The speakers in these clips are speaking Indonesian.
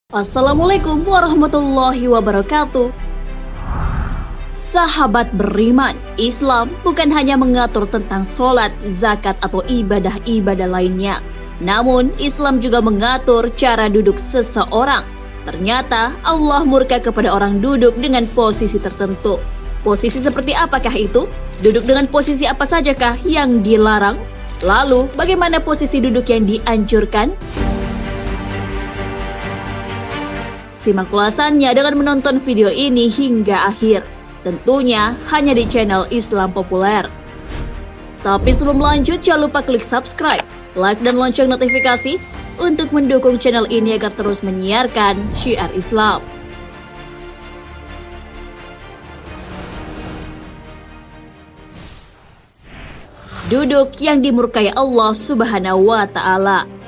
Assalamualaikum warahmatullahi wabarakatuh. Sahabat beriman, Islam bukan hanya mengatur tentang sholat, zakat atau ibadah-ibadah lainnya. Namun Islam juga mengatur cara duduk seseorang. Ternyata Allah murka kepada orang duduk dengan posisi tertentu. Posisi seperti apakah itu? Duduk dengan posisi apa sajakah yang dilarang? Lalu bagaimana posisi duduk yang dianjurkan? Simak ulasannya dengan menonton video ini hingga akhir. Tentunya hanya di channel Islam Populer. Tapi sebelum lanjut, jangan lupa klik subscribe, like dan lonceng notifikasi untuk mendukung channel ini agar terus menyiarkan syiar Islam. Duduk yang dimurkai Allah Subhanahu wa Ta'ala.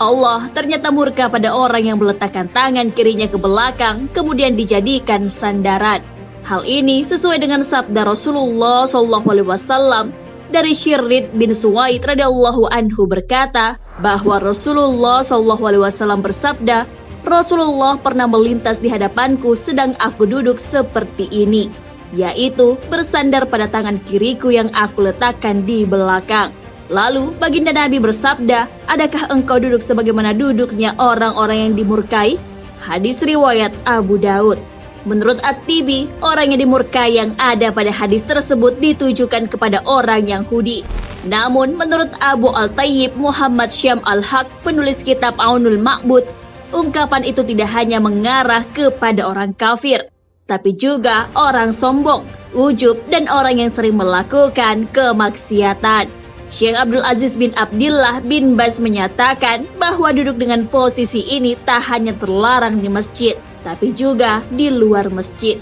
Allah ternyata murka pada orang yang meletakkan tangan kirinya ke belakang kemudian dijadikan sandaran. Hal ini sesuai dengan sabda Rasulullah SAW dari Syirrid bin Suwaid radhiyallahu anhu berkata bahwa Rasulullah SAW bersabda, Rasulullah pernah melintas di hadapanku sedang aku duduk seperti ini, yaitu bersandar pada tangan kiriku yang aku letakkan di belakang. Lalu baginda Nabi bersabda, adakah engkau duduk sebagaimana duduknya orang-orang yang dimurkai? Hadis riwayat Abu Daud. Menurut At-Tibi, orang yang dimurkai yang ada pada hadis tersebut ditujukan kepada orang Yahudi. Namun menurut Abu Al-Tayyib Muhammad Syam Al-Haq, penulis kitab Aunul Ma'bud, ungkapan itu tidak hanya mengarah kepada orang kafir, tapi juga orang sombong, ujub, dan orang yang sering melakukan kemaksiatan. Syekh Abdul Aziz bin Abdillah bin Baz menyatakan bahwa duduk dengan posisi ini tak hanya terlarang di masjid, tapi juga di luar masjid.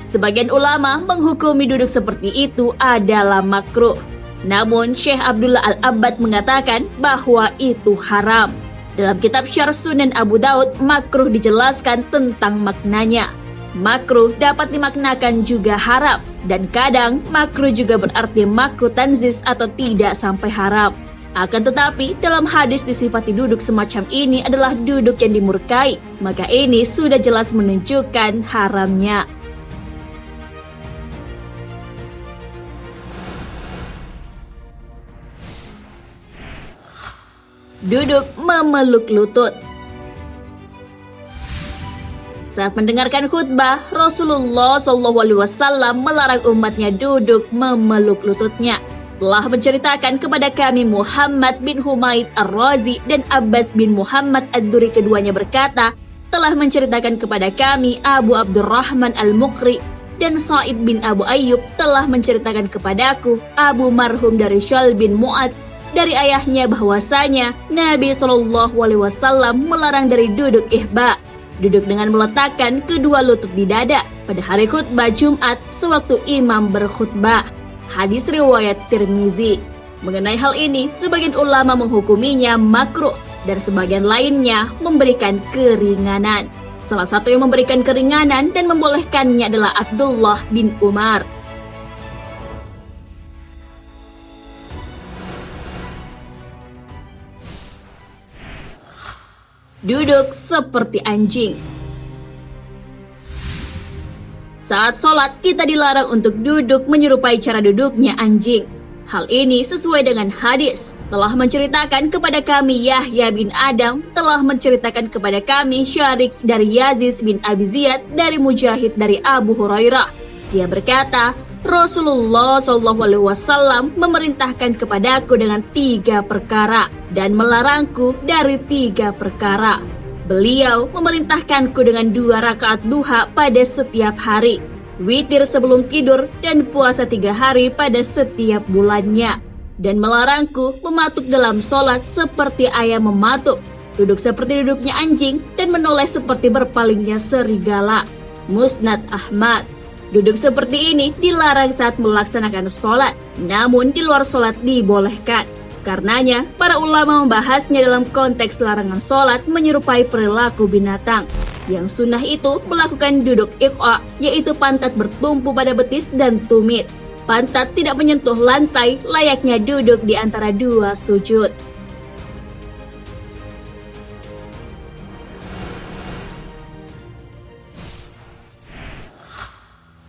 Sebagian ulama menghukumi duduk seperti itu adalah makruh. Namun Syekh Abdullah Al-Abbad mengatakan bahwa itu haram. Dalam kitab Syarh Sunan Abu Daud, makruh dijelaskan tentang maknanya. Makruh dapat dimaknakan juga haram, dan kadang makruh juga berarti makruh tanzis atau tidak sampai haram. Akan tetapi dalam hadis disifati duduk semacam ini adalah duduk yang dimurkai, maka ini sudah jelas menunjukkan haramnya. Duduk memeluk lutut. Saat mendengarkan khutbah, Rasulullah SAW melarang umatnya duduk memeluk lututnya. Telah menceritakan kepada kami Muhammad bin Humaid Ar-Razi dan Abbas bin Muhammad Ad-Duri, keduanya berkata, telah menceritakan kepada kami Abu Abdurrahman Al-Muqri dan Sa'id bin Abu Ayyub telah menceritakan kepadaku Abu Marhum dari Syal bin Mu'ad dari ayahnya bahwasanya Nabi SAW melarang dari duduk ihba, duduk dengan meletakkan kedua lutut di dada pada hari khutbah Jumat sewaktu imam berkhutbah. Hadis riwayat Tirmizi. Mengenai hal ini, sebagian ulama menghukuminya makruh dan sebagian lainnya memberikan keringanan. Salah satu yang memberikan keringanan dan membolehkannya adalah Abdullah bin Umar. Duduk seperti anjing. Saat sholat, kita dilarang untuk duduk menyerupai cara duduknya anjing. Hal ini sesuai dengan hadis. Telah menceritakan kepada kami Yahya bin Adam, telah menceritakan kepada kami Syarik dari Yazid bin Abi Ziyad dari Mujahid dari Abu Hurairah. Dia berkata, Rasulullah SAW memerintahkan kepadaku dengan 3 perkara dan melarangku dari 3 perkara. Beliau memerintahkanku dengan 2 rakaat duha pada setiap hari, witir sebelum tidur, dan puasa 3 hari pada setiap bulannya, dan melarangku mematuk dalam sholat seperti ayam mematuk, duduk seperti duduknya anjing, dan menoleh seperti berpalingnya serigala. Musnad Ahmad. Duduk seperti ini dilarang saat melaksanakan sholat, namun di luar sholat dibolehkan. Karenanya, para ulama membahasnya dalam konteks larangan sholat menyerupai perilaku binatang. Yang sunnah itu melakukan duduk iq'a, yaitu pantat bertumpu pada betis dan tumit. Pantat tidak menyentuh lantai, layaknya duduk di antara 2 sujud.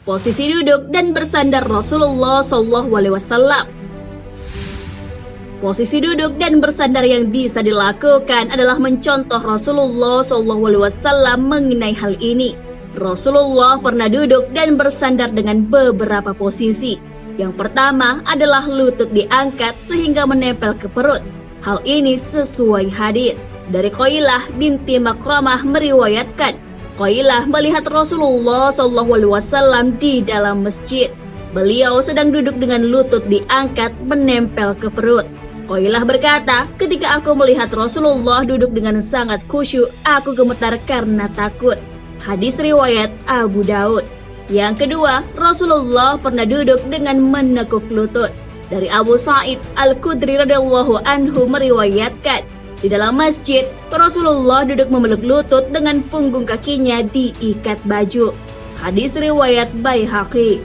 Posisi duduk dan bersandar Rasulullah SAW. Posisi duduk dan bersandar yang bisa dilakukan adalah mencontoh Rasulullah SAW mengenai hal ini. Rasulullah pernah duduk dan bersandar dengan beberapa posisi. Yang pertama adalah lutut diangkat sehingga menempel ke perut. Hal ini sesuai hadis. Dari Qailah binti Makramah meriwayatkan, Qailah melihat Rasulullah SAW di dalam masjid. Beliau sedang duduk dengan lutut diangkat menempel ke perut. Qailah berkata, ketika aku melihat Rasulullah duduk dengan sangat khusyuk, aku gemetar karena takut. Hadis riwayat Abu Daud. Yang kedua, Rasulullah pernah duduk dengan menekuk lutut. Dari Abu Sa'id Al-Khudri radhiyallahu anhu meriwayatkan, di dalam masjid, Rasulullah duduk memeluk lutut dengan punggung kakinya diikat baju. Hadis riwayat Baihaqi.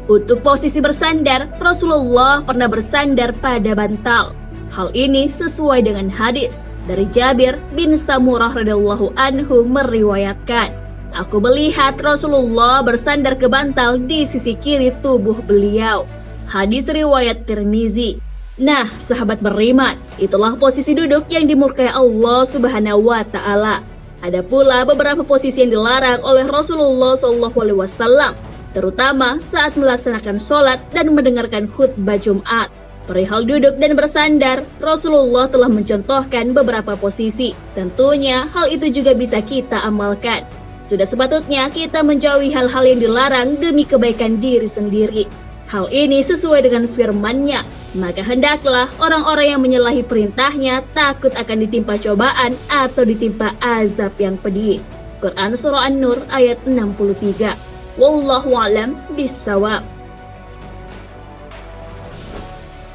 Untuk posisi bersandar, Rasulullah pernah bersandar pada bantal. Hal ini sesuai dengan hadis dari Jabir bin Samurah radhiyallahu anhu meriwayatkan, aku melihat Rasulullah bersandar ke bantal di sisi kiri tubuh beliau. Hadis riwayat Tirmizi. Nah, sahabat beriman, itulah posisi duduk yang dimurkai Allah Subhanahu wa taala. Ada pula beberapa posisi yang dilarang oleh Rasulullah SAW, terutama saat melaksanakan sholat dan mendengarkan khutbah Jumat. Perihal duduk dan bersandar, Rasulullah telah mencontohkan beberapa posisi. Tentunya hal itu juga bisa kita amalkan. Sudah sepatutnya kita menjauhi hal-hal yang dilarang demi kebaikan diri sendiri. Hal ini sesuai dengan firman-Nya. Maka hendaklah orang-orang yang menyalahi perintahnya takut akan ditimpa cobaan atau ditimpa azab yang pedih. Quran Surah An-Nur ayat 63. Wallahu a'lam bissawab.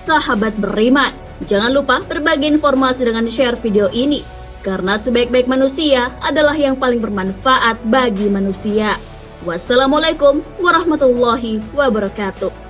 Sahabat beriman, jangan lupa berbagi informasi dengan share video ini, karena sebaik-baik manusia adalah yang paling bermanfaat bagi manusia. Wassalamualaikum warahmatullahi wabarakatuh.